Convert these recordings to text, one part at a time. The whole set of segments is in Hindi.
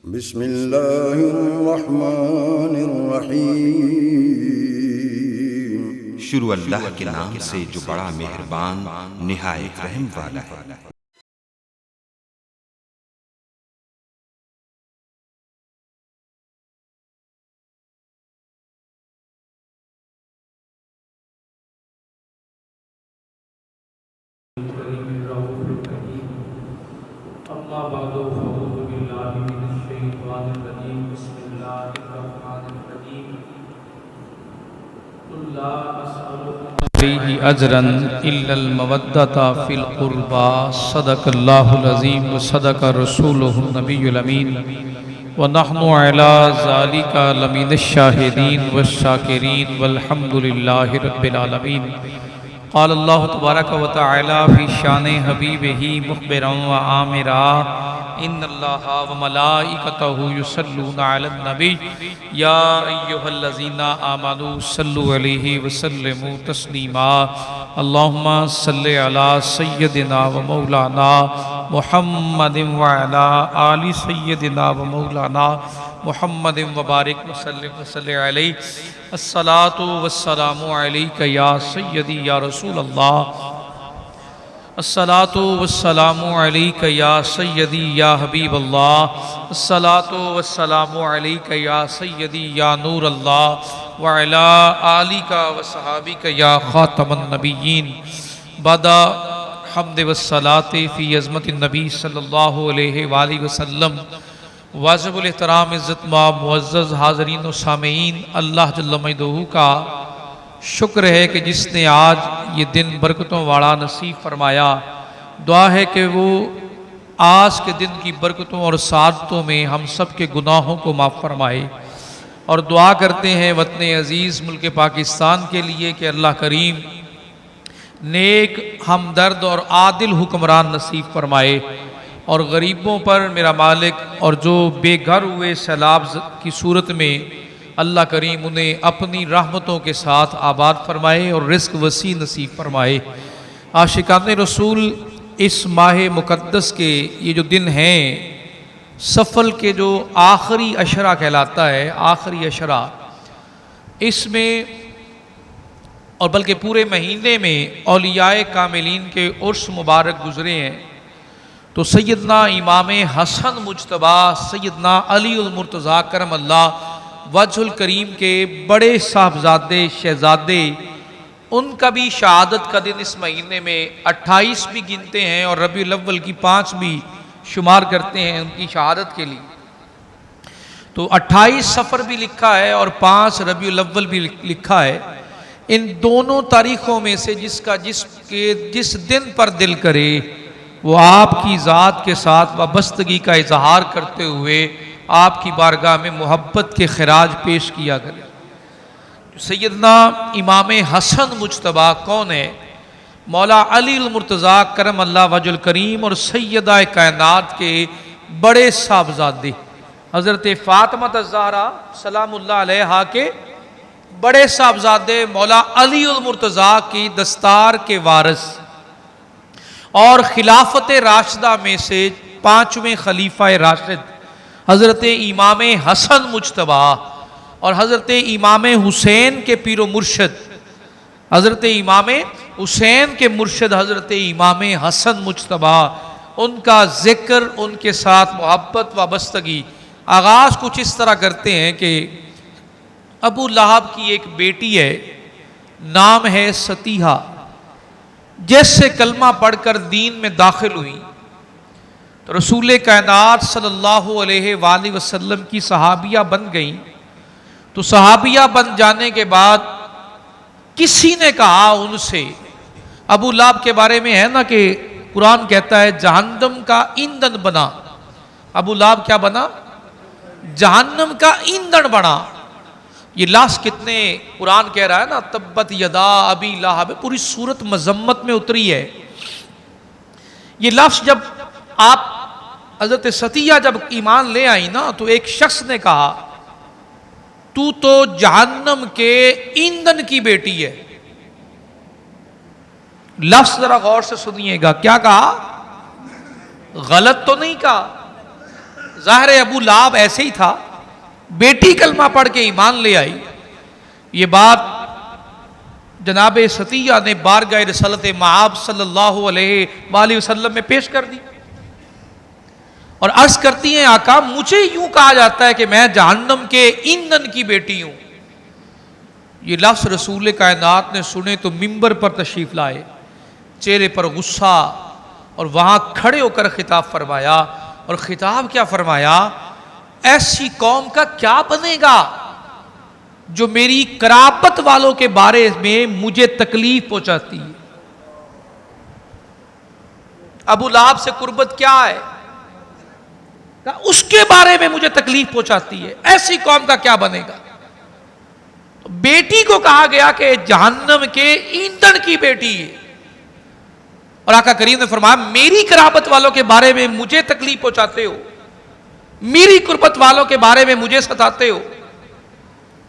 बिस्मिल्लाहिर्रहमानिर्रहीम। शुरू अल्लाह के नाम से जो बड़ा मेहरबान निहायत रहम वाला है। अजरन इल्लल मवद्दता फिल कुर्बा सदक़ल्लाहुल अज़ीम व सदक़ रसूलुहुन नबियुल अमीन व नहनु अला ज़ालिका लमिनश शाहिदीन वश शाकिरीन वल्हम्दुलिल्लाहि रब्बिल आलमीन। क़ाल अल्लाहु तबारक व तआला फ़ी शान हबीबिही मुख़बिरन व आमिरा इन्नल्लाहा व मलाइकतहु युसल्लूना अलन नबी या अय्युहल्लज़ीना आमनू सल्लु अलैहि व सल्लिमू तस्लीमा। अल्लाहुम्मा सल्लि अला सय्यदिना व मौलाना मुहम्मदिन व अला आलि सय्यदिना व मौलाना मुहम्मदिन व बारिक व सल्लि अलैहि। अस्सलातु वस्सलामु अलैका या सय्यदी या रसूल अल्लाह। अस्सलातु वस्सलामु अलैका या सय्यदी या हबीब अल्लाह। अस्सलातु वस्सलामु अलैका या सय्यदी या नूर अल्लाह व अला आलिका व सहाबिका या खातमन नबिय्यीन। बदा हम्द वस्सलाति फ़ी अज़मतिन नबी सल्लल्लाहु अलैहि वसल्लम। वाजिबुल एहतराम इज़्ज़त मुअज़्ज़ज़ हाज़रीन व सामीईन, अल्लाह जल्ल मजदूहू का शुक्र है कि जिसने आज ये दिन बरकतों वाला नसीब फरमाया। दुआ है कि वो आज के दिन की बरकतों और सादतों में हम सब के गुनाहों को माफ़ फरमाए। और दुआ करते हैं वतन अज़ीज़ मुल्क पाकिस्तान के लिए कि अल्लाह करीम नेक, हमदर्द और आदिल हुक्मरान नसीब फरमाए और गरीबों पर मेरा मालिक और जो बेघर हुए सैलाब की सूरत में अल्लाह करीम उन्हें अपनी रहमतों के साथ आबाद फरमाए और रिस्क वसी नसीब फरमाए। आशिकान रसूल, इस माह मुक़द्दस के ये जो दिन हैं, सफ़ल के जो आखिरी अशरा कहलाता है, आखिरी अशरा, इसमें और बल्कि पूरे महीने में औलियाए कामिलीन के उर्स मुबारक गुज़रे हैं। तो सैयदना इमाम हसन मुज्तबा सैयदना अली उल मुर्तज़ा करम अल्लाह वजहुल करीम के बड़े साहबजादे शहजादे, उनका भी शहादत का दिन इस महीने में 28 भी गिनते हैं और रबीउल अव्वल की 5 भी शुमार करते हैं उनकी शहादत के लिए। तो 28 सफ़र भी लिखा है और 5 रबीउल अव्वल भी लिखा है। इन दोनों तारीखों में से जिस दिन पर दिल करे वो आपकी ज़ात के साथ वाबस्तगी का इजहार करते हुए आपकी बारगाह में मोहब्बत के खराज पेश किया करे। सैयदना इमाम हसन मुज्तबा कौन है? मौला अली मुर्तज़ा करम अल्लाह वजहुल करीम और सैयदा कायनात के बड़े साहबजादे हज़रत फ़ातिमा ज़हरा सलामुल्लाह अलैहा के बड़े साहबजादे मौला अली मुर्तज़ा की दस्तार के वारिस और खिलाफत राशिदा में से 5वें खलीफा राशिद हज़रत इमाम हसन मुज्तबा और हज़रत इमाम हुसैन के पीरो मुर्शद, हज़रत इमाम हुसैन के मुर्शद हज़रत इमाम हसन मुज्तबा, उनका ज़िक्र, उनके साथ मोहब्बत वाबस्तगी। आगाज़ कुछ इस तरह करते हैं कि अबू लहब की एक बेटी है, नाम है सतीहा। जैसे कलमा पढ़कर दीन में दाखिल हुई तो रसूल कायनात सल्लल्लाहु अलैहि वसल्लम की सहाबिया बन गई। तो सहाबिया बन जाने के बाद किसी ने कहा उनसे, अबू लहब के बारे में है ना कि कुरान कहता है जहन्नम का ईंधन बना। अबू लहब क्या बना? जहन्नम का ईंधन बना। ये लफ्ज़ कितने कुरान कह रहा है ना, तब्बत यदा अबी लहब, पूरी सूरत मजम्मत में उतरी है। ये लफ्ज़ जब आप हज़रत सतिया जब ईमान ले आई ना, तो एक शख्स ने कहा तू तो जहन्नम के ईंधन की बेटी है। लफ्ज़ जरा गौर से सुनिएगा, क्या कहा? गलत तो नहीं कहा। ज़ाहिर है अबू लाब ऐसे ही था, बेटी कलमा पढ़ के ईमान ले आई। ये बात जनाब सतिया ने बारगाह रसलत मआब सल्लल्लाहु अलैहि वसल्लम में पेश कर दी और अर्ज करती हैं, आका मुझे यूं कहा जाता है कि मैं जहन्नम के ईंधन की बेटी हूं। ये लफ्ज़ रसूल कायनात ने सुने तो मिंबर पर तशरीफ लाए, चेहरे पर गुस्सा, और वहां खड़े होकर खिताब फरमाया। और खिताब क्या फरमाया, ऐसी कौम का क्या बनेगा जो मेरी कराबत वालों के बारे में मुझे तकलीफ पहुंचाती है। अबू लाहब से कुर्बत क्या है, उसके बारे में मुझे तकलीफ पहुंचाती है, ऐसी कौम का क्या बनेगा। तो बेटी को कहा गया कि जहन्नम के ईंधन की बेटी है, और आका करीम ने फरमाया मेरी कराबत वालों के बारे में मुझे तकलीफ पहुंचाते हो, मेरी कुर्बत वालों के बारे में मुझे सताते हो,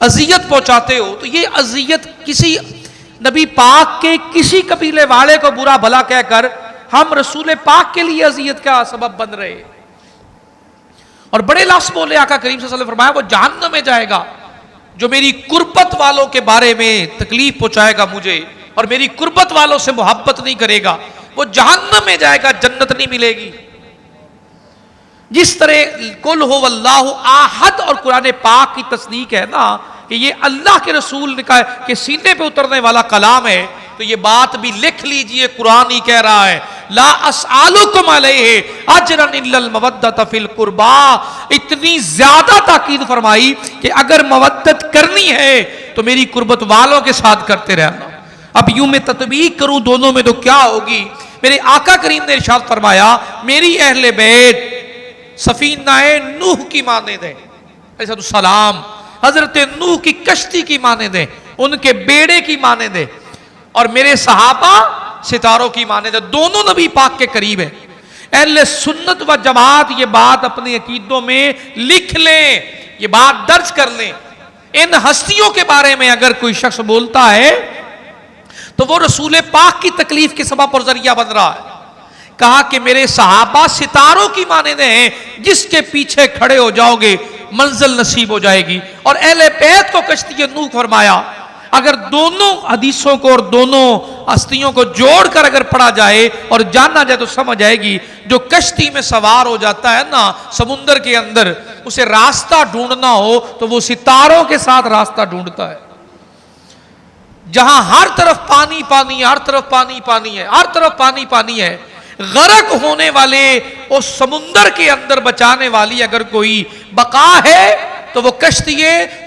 अजियत पहुंचाते हो। तो ये अजियत किसी नबी पाक के किसी कबीले वाले को बुरा भला कहकर हम रसूल पाक के लिए अजियत का सबब बन रहे। और बड़े लफ्ज़ बोले आका करीम सल्लल्लाहु अलैहि वसल्लम, फरमाया वो जहन्नम में जाएगा जो मेरी कुर्बत वालों के बारे में तकलीफ पहुंचाएगा मुझे और मेरी कुर्बत वालों से मोहब्बत नहीं करेगा, वो जहन्नम में जाएगा, जन्नत नहीं मिलेगी। जिस तरह कुल हो वल्लाहु आहद और कुरान पाक की तस्दीक है ना कि ये अल्लाह के रसूल के सीने पे उतरने वाला कलाम है, तो ये बात भी लिख लीजिए, कुरान ही कह रहा है ला अस्अलुकुम अलैहि अजरन इल्लल मवद्दत फिल कुर्बा। इतनी ज्यादा ताकीद फरमाई कि अगर मवद्दत करनी है तो मेरी कुर्बत वालों के साथ करते रहना। अब यूं मैं तत्बीक करूं दोनों में तो क्या होगी। मेरे आका करीम ने इरशाद फरमाया मेरी अहले बैत सफीनाए नूह की माने दे सलाम, हजरत नूह की कश्ती की माने दे, उनके बेड़े की माने दे, और मेरे सहाबा सितारों की माने दे। दोनों नबी पाक के करीब है। अहले सुन्नत व जमात ये बात अपने अकीदों में लिख लें, ये बात दर्ज कर लें। इन हस्तियों के बारे में अगर कोई शख्स बोलता है तो वो रसूल पाक की तकलीफ के सबब और जरिया बन रहा है। कहा कि मेरे सहाबा सितारों की मानंद हैं, जिसके पीछे खड़े हो जाओगे मंजिल नसीब हो जाएगी। और अहले बैत को कश्ती नूह फरमाया। अगर दोनों हदीसों को और दोनों हस्तियों को जोड़कर अगर पढ़ा जाए और जाना जाए तो समझ आएगी, जो कश्ती में सवार हो जाता है ना समुंदर के अंदर, उसे रास्ता ढूंढना हो तो वो सितारों के साथ रास्ता ढूंढता है। जहां हर तरफ पानी पानी, हर तरफ पानी पानी है, हर तरफ पानी पानी है, गरक होने वाले उस समुंदर के अंदर बचाने वाली अगर कोई बका है तो वो कश्ती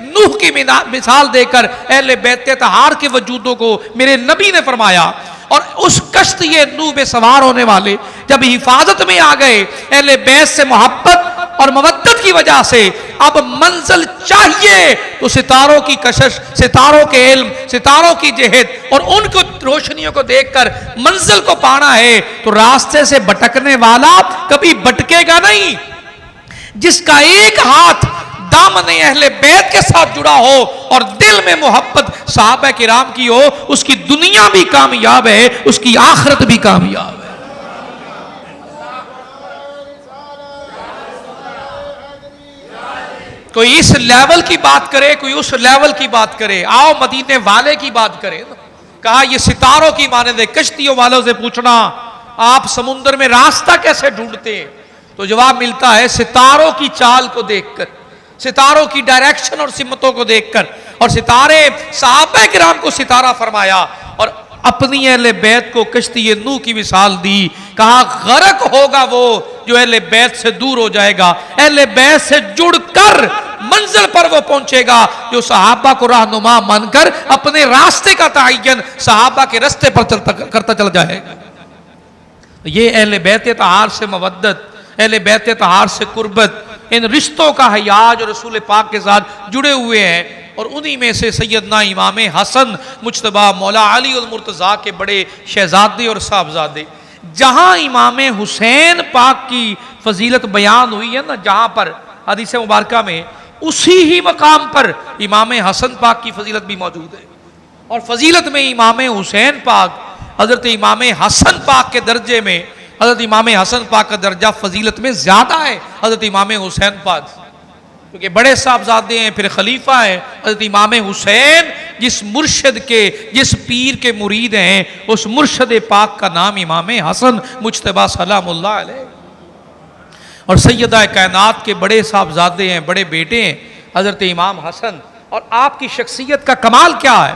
नूह की मिसाल देकर अहले बैत तहार के वजूदों को मेरे नबी ने फरमाया। और उस कश्ती नूह में सवार होने वाले जब हिफाजत में आ गए, अहले बैत से मोहब्बत और मवद्दत की वजह से अब मंजिल चाहिए तो सितारों की कशिश, सितारों के इल्म, सितारों की जहद और उनको रोशनियों को देखकर मंजिल को पाना है, तो रास्ते से भटकने वाला कभी भटकेगा नहीं। जिसका एक हाथ दामने अहले बैत के साथ जुड़ा हो और दिल में मोहब्बत सहाबा किराम की हो, उसकी दुनिया भी कामयाब है, उसकी आखिरत भी कामयाब है। कोई इस लेवल की बात करे, कोई उस लेवल की बात करे, आओ मदीने वाले की बात करे। कहा ये सितारों की माने दे। कश्तियों वालों से पूछना आप समुद्र में रास्ता कैसे ढूंढते हैं, तो जवाब मिलता है सितारों की चाल को देखकर, सितारों की डायरेक्शन और सिमतों को देखकर। और सितारे सहाबा किराम को सितारा फरमाया और अपनी अहले बैत को कश्ती नूह की मिसाल दी। कहा गरक होगा वो जो अहले बैत से दूर हो जाएगा, अहले बैत से जुड़कर मंजिल पर वो पहुंचेगा जो सहाबा को रहनुमा मानकर अपने रास्ते का तयन सहाबा के रास्ते पर करता चल जाएगा। ये अहले बैत तहार से मवद्दत, अहले बैत तहार से कुर्बत, इन रिश्तों का हयाज रसूल पाक के साथ जुड़े हुए हैं। और उन्हीं में से सैयदना इमाम हसन मुज्तबा मौला अली उल मुर्तज़ा के बड़े शहजादे और साहबजादे। जहां इमाम हुसैन पाक की फजीलत बयान हुई है ना, जहां पर हदीस मुबारका में, उसी ही मकाम पर इमाम हसन पाक की फजीलत भी मौजूद है। और फजीलत में इमाम हुसैन पाक हजरत इमाम हसन पाक के दर्जे में हज़रत इमाम हसन पाक का दर्जा फजीलत में ज़्यादा है हज़रत इमाम हुसैन पाक, क्योंकि बड़े साहबजादे हैं, फिर खलीफा है हज़रत इमाम हुसैन, जिस मुर्शद के, जिस पीर के मुरीद हैं, उस मुर्शद पाक का नाम इमाम हसन मुज्तबा सलामुल्लाह अलैह। और सैयदा कायनात के बड़े साहबजादे हैं, बड़े बेटे हैं हज़रत इमाम हसन। और आपकी शख्सियत का कमाल क्या है,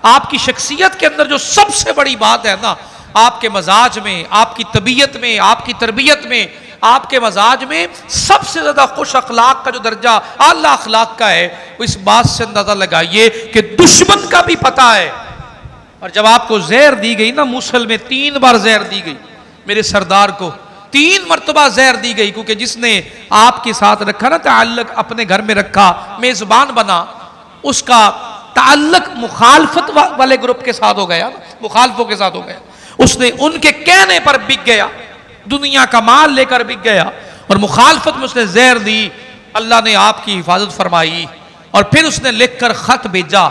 आपकी शख्सियत के अंदर जो सबसे बड़ी बात है ना, आपके मजाज में, आपकी तबीयत में, आपकी तरबियत में, आपके मजाज में सबसे ज़्यादा खुश अखलाक का जो दर्जा आला अखलाक का है, वो इस बात से अंदाज़ा लगाइए कि दुश्मन का भी पता है। और जब आपको जहर दी गई ना, मूसल में 3 बार जहर दी गई, मेरे सरदार को 3 मरतबा जहर दी गई, क्योंकि जिसने आपके साथ रखा ना ताल्लुक, अपने घर में रखा, मेज़बान बना, उसका ताल्लुक मुखालफत वाले ग्रुप के साथ हो गया, मुखालफों के साथ हो गया। उसने उनके कहने पर बिक गया, दुनिया का माल लेकर बिक गया, और मुखालफत में उसने जहर दी। अल्लाह ने आपकी हिफाजत फरमाई, और फिर उसने लिखकर खत भेजा,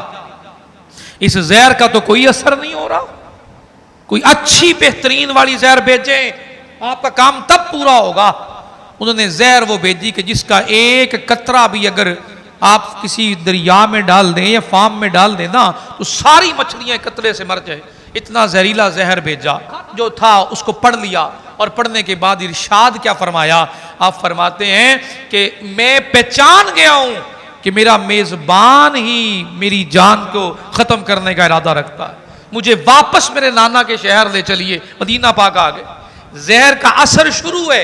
इस जहर का तो कोई असर नहीं हो रहा, कोई अच्छी बेहतरीन वाली जहर भेजे, आपका काम तब पूरा होगा। उन्होंने जहर वो भेजी कि जिसका एक कतरा भी अगर आप किसी दरिया में डाल दें या फार्म में डाल दें ना, तो सारी मछलियां कतरे से मर जाए, इतना जहरीला जहर भेजा। जो था उसको पढ़ लिया, और पढ़ने के बाद इरशाद क्या फरमाया, आप फरमाते हैं कि मैं पहचान गया हूं कि मेरा मेजबान ही मेरी जान को खत्म करने का इरादा रखता है, मुझे वापस मेरे नाना के शहर ले चलिए। मदीना पाक आ गए, जहर का असर शुरू है,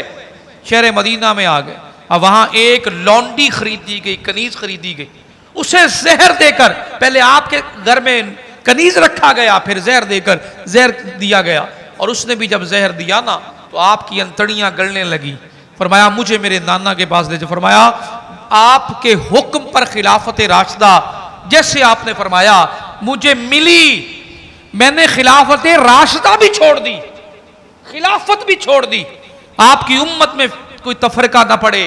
शहर मदीना में आ गए। अब वहां एक लौंडी खरीदी गई, कनीज खरीदी गई, उसे जहर देकर, पहले आपके घर में कनीज रखा गया, फिर जहर देकर जहर दिया गया, और उसने भी जब जहर दिया ना, तो आपकी अंतड़ियां गलने लगी। फरमाया मुझे मेरे नाना के पास ले जाओ। फरमाया आपके हुक्म पर खिलाफत राशिदा, जैसे आपने फरमाया मुझे मिली, मैंने खिलाफत राशिदा भी छोड़ दी, खिलाफत भी छोड़ दी, आपकी उम्मत में कोई तफरका ना पड़े।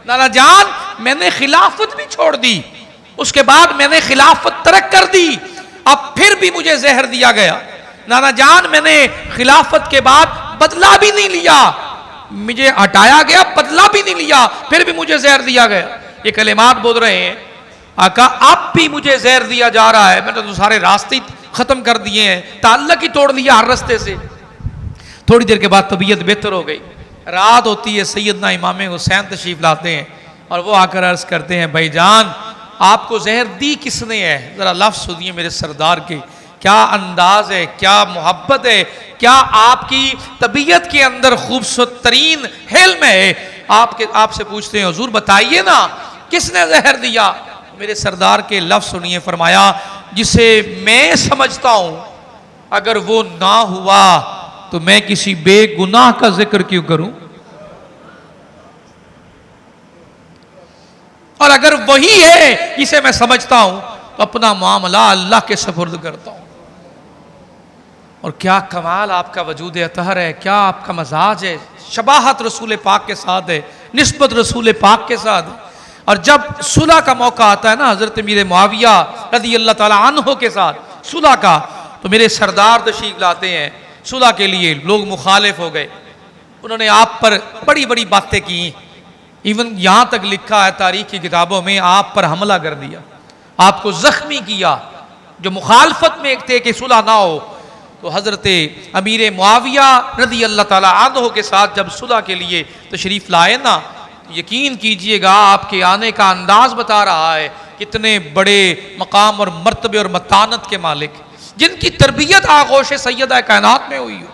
नाना जान मैंने खिलाफत भी छोड़ दी, उसके बाद मैंने खिलाफत तरक कर दी, अब फिर भी मुझे जहर दिया गया। नाना जान मैंने खिलाफत के बाद बदला भी नहीं लिया, मुझे हटाया गया, बदला भी नहीं लिया, फिर भी मुझे जहर दिया गया। ये कलिमात बोल रहे हैं, आका अब भी मुझे जहर दिया जा रहा है, मैंने तो सारे रास्ते खत्म कर दिए हैं, ताल्लुक ही तोड़ लिया हर रास्ते से। थोड़ी देर के बाद तबीयत बेहतर हो गई, रात होती है, सैयदना इमाम हुसैन तशरीफ लाते हैं, और वो आकर अर्ज करते हैं भाईजान आपको जहर दी किसने है, जरा लफ्ज़ सुनिए मेरे सरदार के, क्या अंदाज है, क्या मोहब्बत है, क्या आपकी तबीयत के अंदर खूबसूरत तरीन हिल्म है। आपसे पूछते हैं हुजूर बताइए ना किसने जहर दिया। मेरे सरदार के लफ्ज़ सुनिए, फरमाया जिसे मैं समझता हूं अगर वो ना हुआ तो मैं किसी बेगुनाह का जिक्र क्यों करूं, और अगर वही है जिसे मैं समझता हूं तो अपना मामला अल्लाह के सुपुर्द करता हूं। और क्या कमाल आपका वजूद अतहर है, क्या आपका मजाज है, शबाहत रसूल पाक के साथ है, निस्बत रसूल पाक के साथ है। और जब सुलह का मौका आता है ना हजरत मीर मुआविया रज़ी अल्लाह ताला अन्हो के साथ सुलह का, तो मेरे सरदार तशरीफ लाते हैं सुलह के लिए। लोग मुखालिफ हो गए, उन्होंने आप पर बड़ी बड़ी बातें की, इवन यहां तक लिखा है तारीख की किताबों में आप पर हमला कर दिया, आपको जख्मी किया। जो मुखालफत में थे कि सुलह ना हो, तो हजरत अमीर मुआविया रज़ी अल्लाह ताला अन्हो के साथ जब सुलह के लिए तशरीफ लाए ना, यकीन कीजिएगा आपके आने का अंदाज बता रहा है कितने बड़े मकाम और मर्तबे और मतानत के मालिक, जिनकी तरबियत आगोश सैयदा कायनात में हुई हो,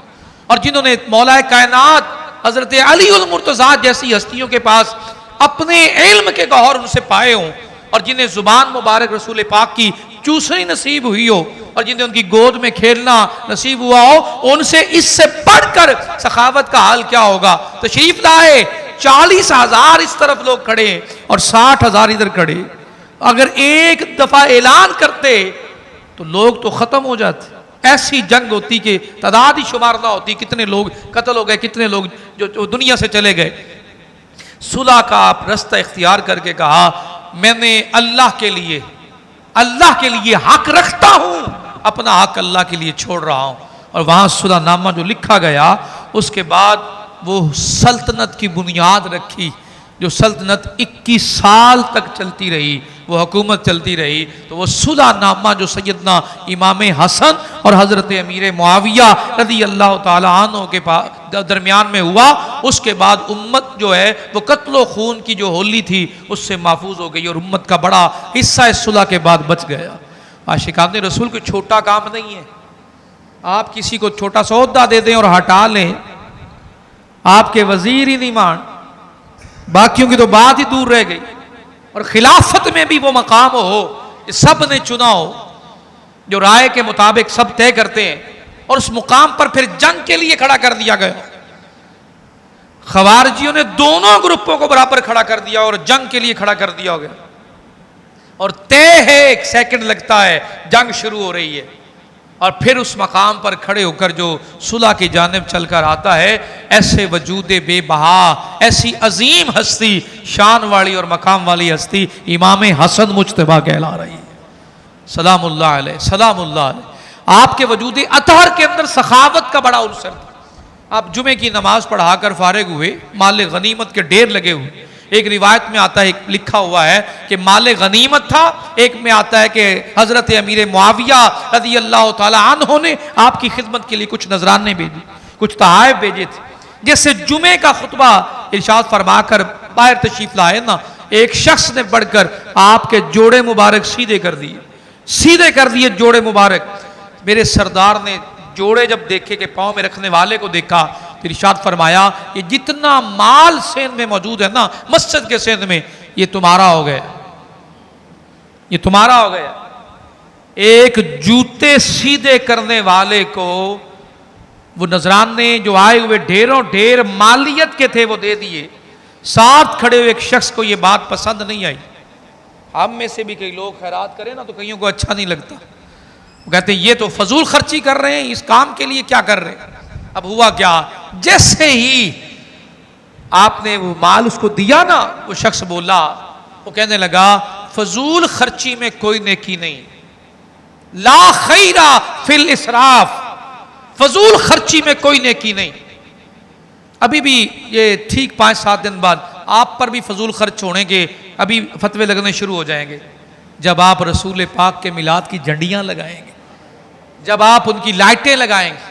और जिन्होंने मौला कायनात हजरत अली उल मुर्तज़ा जैसी हस्तियों के पास अपने इल्म के गौहर उनसे पाए हों, और जिन्हें जुबान मुबारक रसूल पाक की चूसनी नसीब हुई हो, और जिन्हें उनकी गोद में खेलना नसीब हुआ हो, उनसे इससे बढ़कर सखावत का हाल क्या होगा। तशरीफ लाए, 40,000 इस तरफ लोग खड़े और 60,000 इधर खड़े। अगर एक दफा ऐलान करते तो लोग तो खत्म हो जाते, ऐसी जंग होती कि तादाद ही शुमार ना होती, कितने लोग कत्ल हो गए, कितने लोग जो दुनिया से चले गए। सुलह का आप रास्ता इख्तियार करके कहा मैंने अल्लाह के लिए हक रखता हूं, अपना हक अल्लाह के लिए छोड़ रहा हूं। और वहां सुलहनामा जो लिखा गया, उसके बाद वो सल्तनत की बुनियाद रखी, जो सल्तनत 21 साल तक चलती रही, वो हुकूमत चलती रही। तो वो सुलह नामा जो सैयदना इमाम हसन और हज़रत अमीर मुआविया रज़ी अल्लाह ताला अन्हु के दरमियान में हुआ, उसके बाद उम्मत जो है वो कत्लो खून की जो होली थी उससे महफूज हो गई और उम्मत का बड़ा हिस्सा इस सुलह के बाद बच गया। आशिकान रसूल कोई छोटा काम नहीं है। आप किसी को छोटा सा ओहदा दे दें और हटा लें, आपके वजीर ही नहीं मान, बाकियों की तो बात ही दूर रह गई। और खिलाफत में भी वो मकाम हो सब ने चुना हो, जो राय के मुताबिक सब तय करते हैं, और उस मुकाम पर फिर जंग के लिए खड़ा कर दिया गया। खवारजियों ने दोनों ग्रुपों को बराबर खड़ा कर दिया और जंग के लिए खड़ा कर दिया गया। और तय है 1 सेकंड लगता है, जंग शुरू हो रही है, और फिर उस मकाम पर खड़े होकर जो सुलह की जानिब चलकर आता है, ऐसे वजूद बेबहा, ऐसी अजीम हस्ती, शान वाली और मकाम वाली हस्ती इमाम हसन मुज्तबा कहला रही है, सलामुल्लाह अलैह, सलामुल्लाह अलैह। आपके वजूद अतहर के अंदर सखावत का बड़ा उनसर था। आप जुमे की नमाज पढ़ाकर फारिग हुए, माल गनीमत के ढेर लगे हुए। एक रिवायत में आता है, एक लिखा हुआ है कि माल गनीमत था, एक में आता है कि हजरत अमीर मुआविया रज़ी अल्लाह ताला अन्हु ने आपकी खिदमत के लिए कुछ नजराने भेजी, कुछ तहाइफ भेजे थे। जैसे जुमे का खुतबा इरशाद फरमाकर बाहर तशरीफ लाए ना, एक शख्स ने बढ़कर आपके जोड़े मुबारक सीधे कर दिए, सीधे कर दिए जोड़े मुबारक। मेरे सरदार ने जोड़े जब देखे कि पाँव में रखने वाले को देखा, फिर इरशाद फरमाया, ये जितना माल सेंध में मौजूद है ना, मस्जिद के सेंध में, ये तुम्हारा हो गया, ये तुम्हारा हो गया। एक जूते सीधे करने वाले को वो नजराने जो आए हुए ढेरों ढेर मालियत के थे वो दे दिए। साथ खड़े हुए एक शख्स को ये बात पसंद नहीं आई। हम में से भी कई लोग खैरात करें ना तो कईयों को अच्छा नहीं लगता, वो कहते हैं ये तो फजूल खर्ची कर रहे हैं, इस काम के लिए क्या कर रहे हैं। अब हुआ क्या, जैसे ही आपने वो माल उसको दिया ना, वो शख्स बोला, वो कहने लगा फजूल खर्ची में कोई नेकी नहीं, ला खैरा फिल इसराफ, फजूल खर्ची में कोई नेकी नहीं। अभी भी ये ठीक 5-7 दिन बाद आप पर भी फजूल खर्च होने के अभी फतवे लगने शुरू हो जाएंगे। जब आप रसूल पाक के मिलाद की झंडियां लगाएंगे, जब आप उनकी लाइटें लगाएंगे,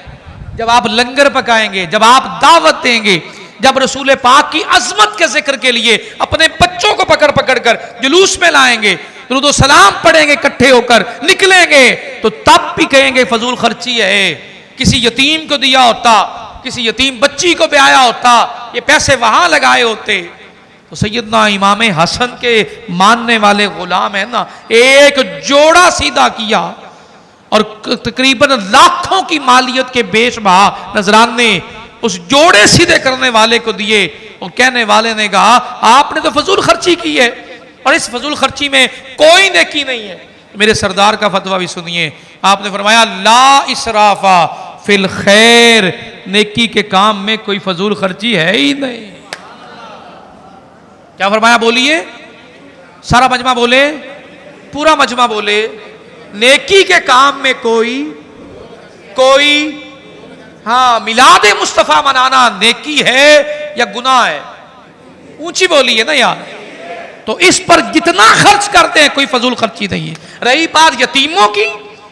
जब आप लंगर पकाएंगे, जब आप दावत देंगे, जब रसूल पाक की अजमत के जिक्र के लिए अपने बच्चों को पकड़ पकड़ कर जुलूस में लाएंगे, दुरूद सलाम पढ़ेंगे, इकट्ठे होकर निकलेंगे, तो तब भी कहेंगे फजूल खर्ची है। किसी यतीम को दिया होता, किसी यतीम बच्ची को ब्याया होता, ये पैसे वहां लगाए होते। तो सैयदना इमाम हसन के मानने वाले गुलाम है ना, एक जोड़ा सीधा किया और तकरीबन लाखों की मालियत के बेशबहा नजराने उस जोड़े सीधे करने वाले को दिए। और कहने वाले ने कहा आपने तो फजूल खर्ची की है और इस फजूल खर्ची में कोई नेकी नहीं है। मेरे सरदार का फतवा भी सुनिए, आपने फरमाया ला इसराफा फिल खैर, नेकी के काम में कोई फजूल खर्ची है ही नहीं। क्या फरमाया, बोलिए, सारा मजमा बोले, पूरा मजमा बोले, नेकी के काम में कोई हाँ, मिलाद मुस्तफ़ा मनाना नेकी है या गुनाह है? ऊंची बोली है ना यार। तो इस पर जितना खर्च करते हैं कोई फजूल खर्ची नहीं है। रही बात यतीमों की,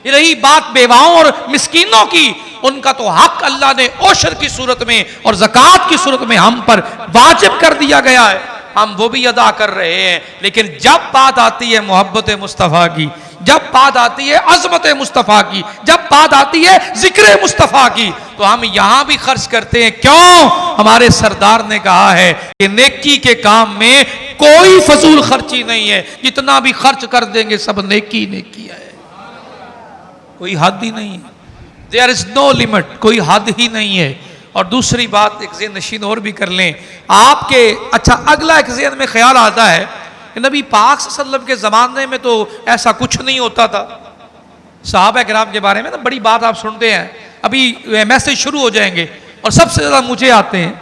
रही बात बेवाओं और मिस्कीनों की, उनका तो हक अल्लाह ने ओशर की सूरत में और ज़कात की सूरत में हम पर वाजिब कर दिया गया है, हम वो भी अदा कर रहे हैं। लेकिन जब बात आती है मोहब्बत मुस्तफ़ा की, जब बात आती है अजमत मुस्तफ़ा की, जब बात आती है जिक्र मुस्तफ़ा की, तो हम यहां भी खर्च करते हैं। क्यों? हमारे सरदार ने कहा है कि नेकी के काम में कोई फजूल खर्ची नहीं है, जितना भी खर्च कर देंगे सब नेकी नेकी है, कोई हद ही नहीं है। देयर इज नो लिमिट, कोई हद ही नहीं है। और दूसरी बात एक ज़हन नशीन और भी कर लें आपके, अच्छा अगला एक ज़हन में ख्याल आता है कि नबी पाक सल्लल्लाहु अलैहि वसल्लम के ज़माने में तो ऐसा कुछ नहीं होता था। सहाबा किराम के बारे में ना बड़ी बात आप सुनते हैं, अभी मैसेज शुरू हो जाएंगे और सबसे ज़्यादा मुझे आते हैं,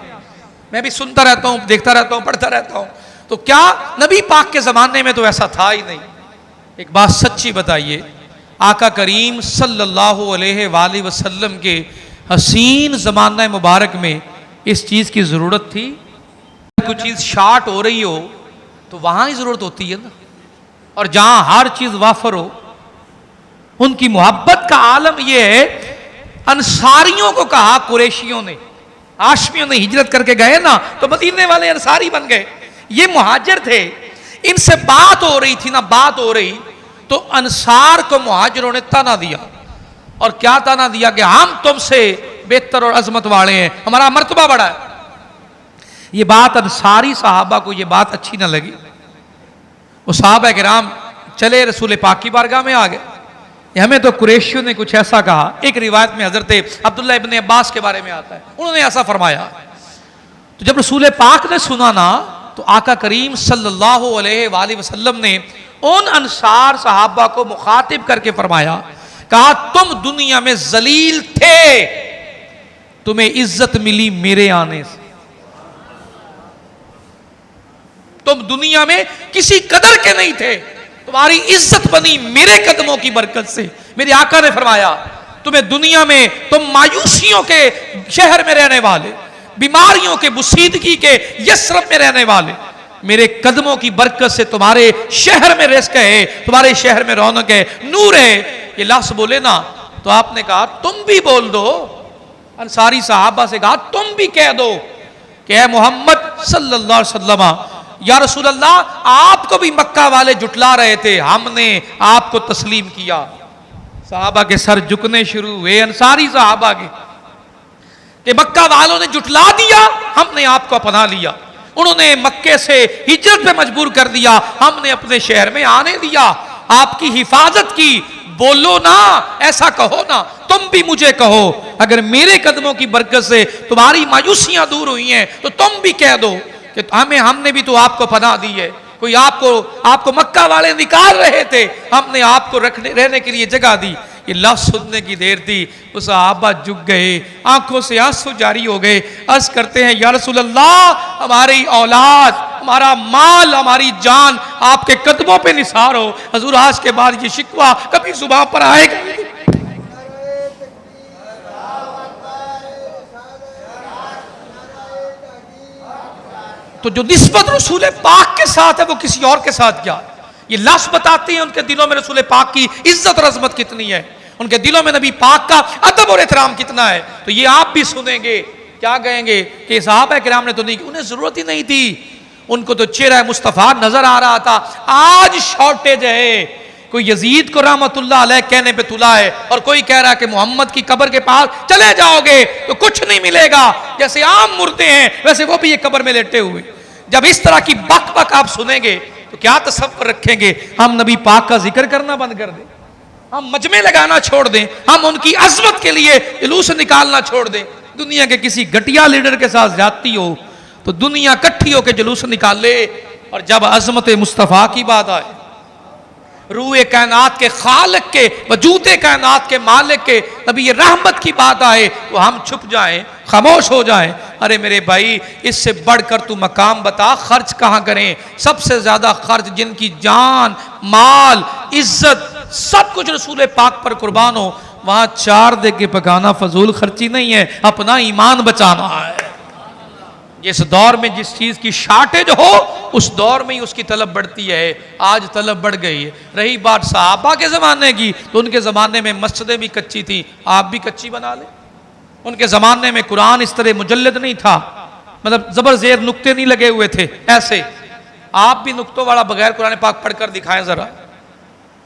मैं भी सुनता रहता हूँ, देखता रहता हूँ, पढ़ता रहता हूँ। तो क्या नबी पाक के ज़माने में तो ऐसा था ही नहीं? एक बात सच्ची बताइए, आका करीम सल्लल्लाहु अलैहि वसल्लम के हसीन ज़माना मुबारक में इस चीज़ की ज़रूरत थी? कोई चीज़ शार्ट हो रही हो तो वहाँ ही ज़रूरत होती है ना, और जहाँ हर चीज़ वाफर हो। उनकी मोहब्बत का आलम यह है, अंसारियों को कहा कुरैशियों ने, हाशमियों ने हिजरत करके गए ना तो मदीने वाले अंसारी बन गए, ये मुहाजिर थे। इनसे बात हो रही थी ना, बात हो रही तो अंसार को मुहाजिरों ने ताना दिया। और क्या ताना दिया कि हम तुमसे बेहतर और अजमत वाले हैं, हमारा मर्तबा बड़ा है। ये बात अंसारी साहबा को ये बात अच्छी ना लगी। वो साहबा किराम चले रसूल पाक की बारगाह में आ गए। हमें तो कुरैशियों ने कुछ ऐसा कहा। एक रिवायत में हजरत अब्दुल्ला इब्ने अब्बास के बारे में आता है, उन्होंने ऐसा फरमाया। तो जब रसूल पाक ने सुना ना तो आका करीम सल्लल्लाहु अलैहि वसल्लम ने उन अंसार साहबा को मुखातिब करके फरमाया, कहा तुम दुनिया में जलील थे, तुम्हें इज्जत मिली मेरे आने से। तुम दुनिया में किसी कदर के नहीं थे, तुम्हारी इज्जत बनी मेरे कदमों की बरकत से। मेरे आका ने फरमाया तुम्हें दुनिया में, तुम मायूसियों के शहर में रहने वाले, बीमारियों के, बुसीदगी के यस्रब में रहने वाले, मेरे कदमों की बरकत से तुम्हारे शहर में रिज़्क़ है, तुम्हारे शहर में रौनक है, नूर है। ये लफ्ज़ बोले ना तो आपने कहा तुम भी बोल दो। अंसारी साहबा से कहा तुम भी कह दो कि मोहम्मद सल्लल्लाहु अलैहि वसल्लम, या रसूल अल्लाह, आपको भी मक्का वाले जुटला रहे थे, हमने आपको तस्लीम किया। साहबा के सर झुकने शुरू हुए, अंसारी साहबा के, कि मक्का वालों ने जुटला दिया, हमने आपको अपना लिया। उन्होंने मक्के से हिजरत पे मजबूर कर दिया, हमने अपने शहर में आने दिया, आपकी हिफाजत की। बोलो ना, ऐसा कहो ना, तुम भी मुझे कहो, अगर मेरे कदमों की बरकत से तुम्हारी मायूसियां दूर हुई हैं तो तुम भी कह दो कि हमने भी तो आपको पनाह दी है। कोई आपको मक्का वाले निकाल रहे थे, हमने आपको रहने के लिए जगह दी। ये लफ्ज़ सुनने की देर थी, उस सहाबा झुक गए, आंखों से आंसू जारी हो गए। अर्ज़ करते हैं या रसूल अल्लाह, हमारी औलाद, हमारा माल, हमारी जान आपके कदमों पे निसार हो। हजूर आज के बाद ये शिकवा कभी जुबान पर आएगा? तो जो निस्बत रसूल पाक के साथ है वो किसी और के साथ क्या? ये लफ्ज़ बताते हैं उनके दिलों में रसूल पाक की इज्जत और अजमत कितनी है, उनके दिलों में नबी पाक का अदब और एहतराम कितना है। तो ये आप भी सुनेंगे, क्या कहेंगे कि सहाबा किराम ने तो नहीं, उन्हें जरूरत ही नहीं थी, उनको तो चेहरा मुस्तफ़ा नजर आ रहा था। आज शॉर्टेज है, कोई यजीद को रहमतुल्लाह अलैह कहने पे तुला है और कोई कह रहा है कि मोहम्मद की कब्र के पास चले जाओगे तो कुछ नहीं मिलेगा, जैसे आम मुर्दे हैं वैसे वो भी ये कब्र में लेटे हुए। जब इस तरह की बक बक आप सुनेंगे तो क्या तसव्वुर रखेंगे? हम नबी पाक का जिक्र करना बंद कर दें, हम मजमे लगाना छोड़ दें, हम उनकी अजमत के लिए जुलूस निकालना छोड़ दें। दुनिया के किसी घटिया लीडर के साथ ज्यादती हो तो दुनिया इकट्ठी होकर जुलूस निकाल ले, और जब अजमत मुस्तफ़ा की बात आए, रूए कायनात के खालिक के, वजूदे कायनात के मालिक के नबी रहमत की बात आए तो हम छुप जाएं, खामोश हो जाएं। अरे मेरे भाई, इससे बढ़कर तू मकाम बता, खर्च कहाँ करें? सबसे ज्यादा खर्च जिनकी जान, माल, इज्जत सब कुछ रसूल पाक पर कुर्बान हो, वहां चार दे के पकाना फजूल खर्ची नहीं है, अपना ईमान बचाना है। जिस दौर में जिस चीज की शार्टेज हो उस दौर में ही उसकी तलब बढ़ती है। आज तलब बढ़ गई है। रही बात सहाबा के जमाने की, तो उनके जमाने में मस्जिदें भी कच्ची थी, आप भी कच्ची बना ले। उनके जमाने में कुरान इस तरह मुजल्लद नहीं था, मतलब जबर जेर नुक्ते नहीं लगे हुए थे ऐसे। आप भी नुक्तों वाला बगैर कुरान पाक पढ़कर दिखाएं जरा।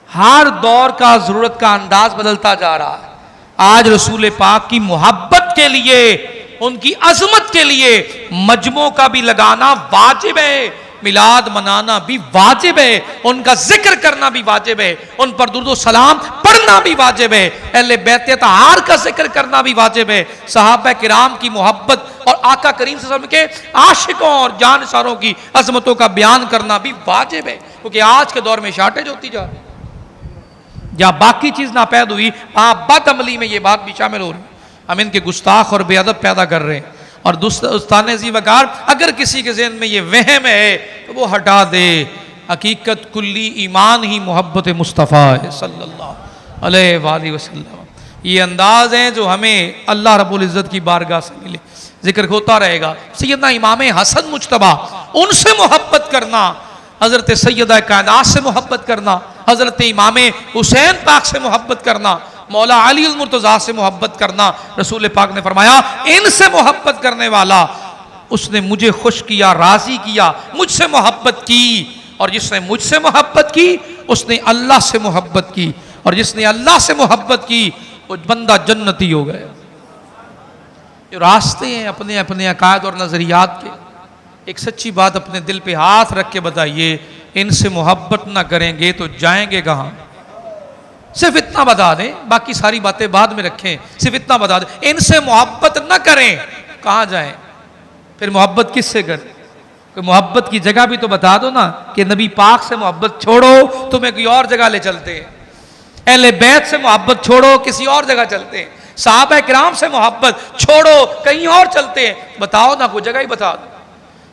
हर दौर का जरूरत का अंदाज बदलता जा रहा है। आज रसूल पाक की मोहब्बत के लिए, उनकी अजमत के लिए मजमों का भी लगाना वाजिब है, मिलाद मनाना भी वाजिब है, उनका जिक्र करना भी वाजिब है, उन पर दुरूद सलाम पढ़ना भी वाजिब है, अहले बैत तहार का जिक्र करना भी वाजिब है, सहाबा किराम की मोहब्बत और आका करीम सल्लल्लाहु अलैहि वसल्लम के आशिकों और जानसारों की अजमतों का बयान करना भी वाजिब है। क्योंकि आज के दौर में शार्टेज होती जा रही है। जहां बाकी चीज नापैद हुई वहां बदअमली में ये बात भी शामिल हो रही। हम इनके गुस्ताख और बेअदब पैदा कर रहे हैं। और उस्ताने जी वकार, अगर किसी के ज़हन में ये वहम है तो वो हटा दे। हकीकत कुल्ली ईमान ही मोहब्बत मुस्तफ़ा है सल्लल्लाहु अलैहि वसल्लम। ये अंदाज हैं जो हमें अल्लाह रब्बुल इज़्ज़त की बारगाह से मिले। जिक्र होता रहेगा। सैयदना इमाम हसन मुज्तबा, उनसे मोहब्बत करना, हजरत सैयदा कायनात से मोहब्बत करना, हजरत इमाम हुसैन पाक से मोहब्बत करना, मौला अली अल मुर्तज़ा से मोहब्बत करना। रसूल पाक ने फरमाया इनसे मोहब्बत करने वाला उसने मुझे खुश किया, राजी किया, मुझसे मोहब्बत की, और जिसने मुझसे मोहब्बत की उसने अल्लाह से मोहब्बत की, और जिसने अल्लाह से मोहब्बत की वो बंदा जन्नती हो गया। जो रास्ते हैं अपने अपने अकायद और नज़रियात के, एक सच्ची बात अपने दिल पे हाथ रख के बताइए, इनसे मोहब्बत ना करेंगे तो जाएंगे कहाँ? सिर्फ इतना बता दें, बाकी सारी बातें बाद में रखें, सिर्फ इतना बता दें, इनसे मोहब्बत ना करें कहाँ जाएं? फिर मोहब्बत किससे करें? कोई मोहब्बत की जगह भी तो बता दो ना, कि नबी पाक से मोहब्बत छोड़ो तुम्हें कोई और जगह ले चलते हैं, अहले बैत से मोहब्बत छोड़ो किसी और जगह चलते हैं, सहाबा किराम से मोहब्बत छोड़ो कहीं और चलते हैं। बताओ ना, कोई जगह ही बता दो,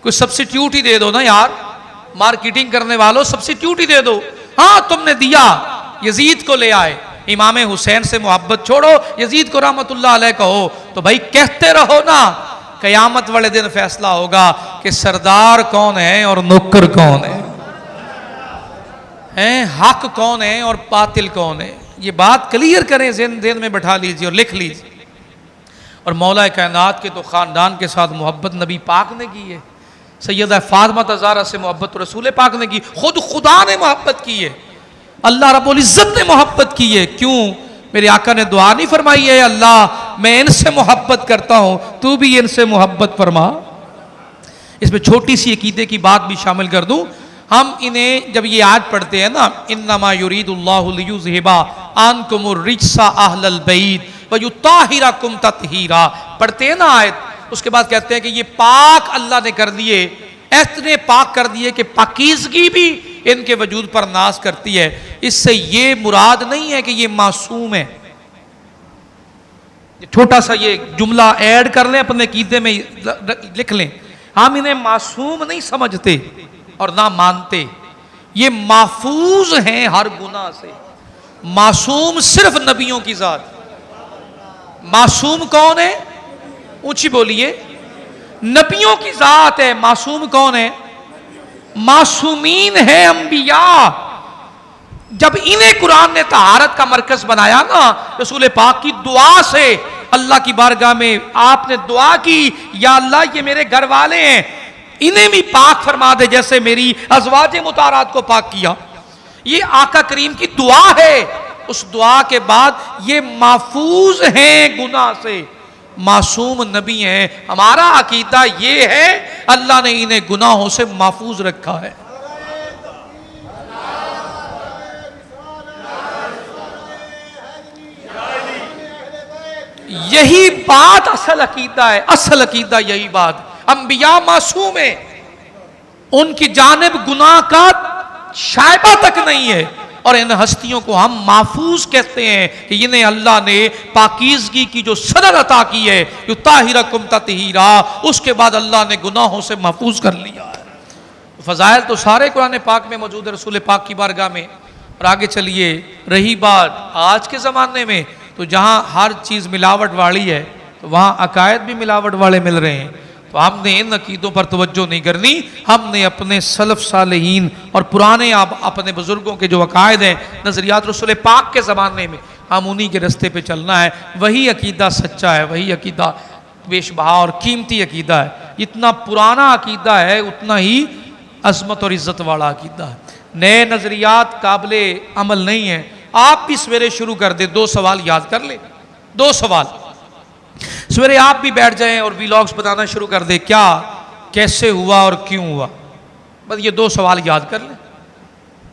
कोई सब्सिट्यूट ही दे दो ना यार, मार्केटिंग करने वालों सब्सिट्यूट ही दे दो। हाँ तुमने दिया, यजीद को ले आए, इमाम हुसैन से मोहब्बत छोड़ो, यजीद को रहमतुल्लाह अलैह कहो, तो भाई कहते रहो ना, कयामत वाले दिन फैसला होगा कि सरदार कौन है और नौकर कौन है, हक कौन है और बातिल कौन है। ये बात क्लियर करें, ज़हन में बैठा लीजिए और लिख लीजिए। और मौला कायनात के तो ख़ानदान के साथ मोहब्बत नबी पाक ने की है, सैयदा फातिमा ज़हरा से मोहब्बत तो रसूल पाक ने की, खुद खुदा ने मोहब्बत की है, अल्लाह रब्बुल इज़्ज़त ने मोहब्बत की है। क्यों? मेरे आका ने दुआ नहीं फरमाई है, अल्लाह मैं इनसे मोहब्बत करता हूं, तू भी इनसे मोहब्बत फरमा। इसमें छोटी सी अकीदे की बात भी शामिल कर दूं, हम इन्हें जब ये आज पढ़ते हैं ना, इन्नमा युरीदुल्लाहु लियुज़हिबा अन्कुमुर रिज्सा अहलल बैत व युताहिरकुम तत्हीरा, पढ़ते हैं ना आयत, उसके बाद कहते हैं कि ये पाक अल्लाह ने कर दिए, इतने पाक कर दिए कि पाकीज़गी भी इनके वजूद पर नाज करती है। इससे ये मुराद नहीं है कि ये मासूम है। छोटा सा ये जुमला ऐड कर लें, अपने अकीदे में लिख लें, हम इन्हें मासूम नहीं समझते और ना मानते, ये महफूज हैं हर गुनाह से। मासूम सिर्फ नबियों की जात। मासूम कौन है? ऊंची बोलिए। नबियों की जात है। मासूम कौन है? मासूमीन है अंबिया। जब इन्हें कुरान ने तहारत का मरकज बनाया ना, रसूल पाक की दुआ से अल्लाह की बारगाह में आपने दुआ की, या अल्लाह ये मेरे घर वाले हैं, इन्हें भी पाक फरमा दे जैसे मेरी अज़वाज मुतारात को पाक किया। ये आका करीम की दुआ है। उस दुआ के बाद ये महफूज हैं गुनाह से, मासूम नबी हैं। हमारा अकीदा ये है अल्लाह ने इन्हें गुनाहों से महफूज रखा है। यही बात असल अकीदा है। असल अकीदा यही बात, अंबिया मासूम है, उनकी जानिब गुनाह का शायबा तक नहीं है, और इन हस्तियों को हम महफूज कहते हैं कि इन्हें अल्लाह ने पाकीज़गी की जो सनद अता की है, युताहिरकुम तत्हीरा, उसके बाद अल्लाह ने गुनाहों से महफूज कर लिया है। फ़ज़ाइल तो सारे कुरान पाक में मौजूद है, रसूल पाक की बारगाह में। और आगे चलिए, रही बात आज के ज़माने में, तो जहाँ हर चीज़ मिलावट वाली है, तो वहाँ अकायद भी मिलावट वाले मिल रहे हैं। तो हमने इन अकीदों पर तवज्जो नहीं करनी, हमने अपने सलफ सालेहीन और पुराने अपने बुजुर्गों के जो अकायद हैं, नज़रियात रसूल पाक के ज़माने में, हम उन्हीं के रास्ते पे चलना है। वही अकीदा सच्चा है, वही अकीदा बेशबहा और कीमती अकीदा है। जितना पुराना अकीदा है उतना ही अज़मत और इज़्ज़त वाला अकीदा है। नए नज़रियात काबिले अमल नहीं है। आप भी सवेरे शुरू कर दे, 2 सवाल याद कर ले, 2 सवाल सवेरे आप भी बैठ जाएं और व्लॉग्स बताना शुरू कर दे, क्या कैसे हुआ और क्यों हुआ, बस ये 2 सवाल याद कर लें।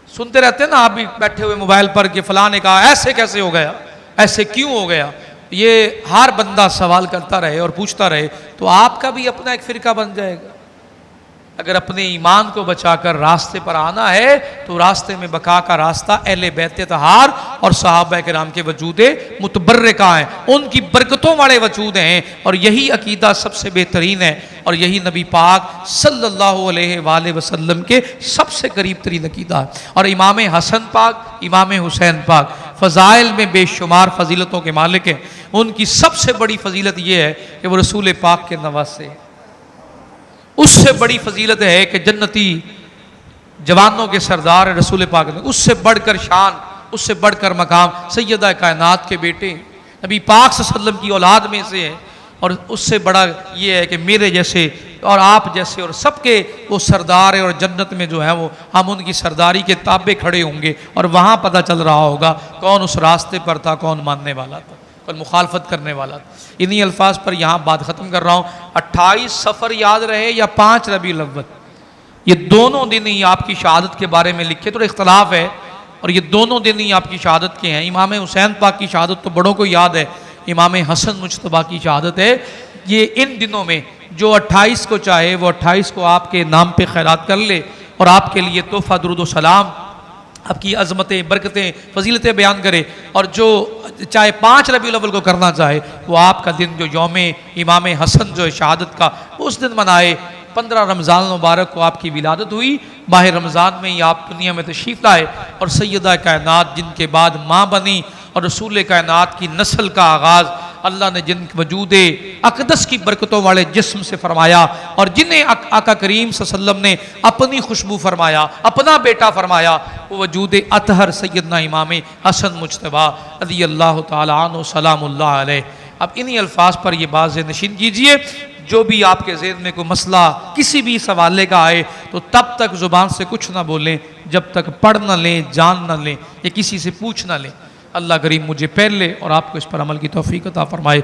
सुनते रहते हैं ना आप भी बैठे हुए मोबाइल पर कि फलां ने कहा ऐसे कैसे हो गया, ऐसे क्यों हो गया। ये हर बंदा सवाल करता रहे और पूछता रहे तो आपका भी अपना एक फिरका बन जाएगा। अगर अपने ईमान को बचाकर रास्ते पर आना है तो रास्ते में बका का रास्ता अहले बैत तहार और सहाबा किराम के वजूदे मुतबर्रिका हैं, उनकी बरकतों वाले वजूद हैं। और यही अकीदा सबसे बेहतरीन है, और यही नबी पाक सल्लल्लाहु अलैहि वसल्लम के सबसे करीब तरीन अकीदा है। और इमाम हसन पाक, इमाम हुसैन पाक फ़ज़ाइल में बेशुमार फजीलतों के मालिक हैं। उनकी सबसे बड़ी फजीलत ये है कि वो रसूल पाक के नवासे हैं। उससे बड़ी फजीलत है कि जन्नती जवानों के सरदार रसूल पाक ने, उससे बढ़कर शान, उससे बढ़कर मकाम सैयदा कायनात के बेटे नबी पाक सल्लल्लाहु अलैहि वसल्लम की औलाद में से है। और उससे बड़ा ये है कि मेरे जैसे और आप जैसे और सबके वो सरदार है, और जन्नत में जो है वो हम उनकी सरदारी के ताबे खड़े होंगे और वहाँ पता चल रहा होगा कौन उस रास्ते पर था, कौन मानने वाला था, कौन मुखालफत करने वाला था। इन्हीं अल्फाज पर यहाँ बात ख़त्म कर रहा हूँ। 28 सफ़र याद रहे या 5 रबीउल अव्वल, ये दोनों दिन ही आपकी शहादत के बारे में लिखे, तो इख्तलाफ है, और ये दोनों दिन ही आपकी शहादत के हैं। इमाम हुसैन पाक की शहादत तो बड़ों को याद है, इमाम हसन मुज्तबा की शहादत है। ये इन दिनों में जो 28 को चाहे वो 28 को आपके नाम पे खैरात कर ले और आपके लिए तोहफ़ा दुरूद व सलाम, आपकी अज़मतें, बरकतें, फजीलतें बयान करे। और जो चाहे 5 रबीउल अव्वल को करना चाहे वो आपका दिन जो यौम इमाम हसन जो है शहादत का, उस दिन मनाए। 15 रमज़ान मुबारक को आपकी विलादत हुई, माह रमज़ान में ही आप दुनिया में तशरीफ़ लाए और सैयदा कायनात जिनके बाद माँ बनी और रसूल कायनात की नस्ल का आगाज़ अल्लाह ने जिन वजूद अक़दस की बरकतों वाले जिस्म से फरमाया और जिन्हें आका करीम सल्लल्लाहु अलैहि वसल्लम ने अपनी खुशबू फरमाया, अपना बेटा फरमाया, वो वजूद अतहर सैयदना इमाम हसन मुज्तबा रज़ी अल्लाह तआला अन्हु सलामुल्लाह अलैह। अब इन्हीं अल्फाज पर ये बाज़ नशीन कीजिए, जो भी आपके ज़हन में कोई मसला किसी भी सवाले का आए तो तब तक ज़ुबान से कुछ ना बोलें जब तक पढ़ न लें, जान न लें या किसी से पूछ न लें। अल्लाह करीम मुझे पहले और आपको इस पर अमल की तौफीक अता फरमाए।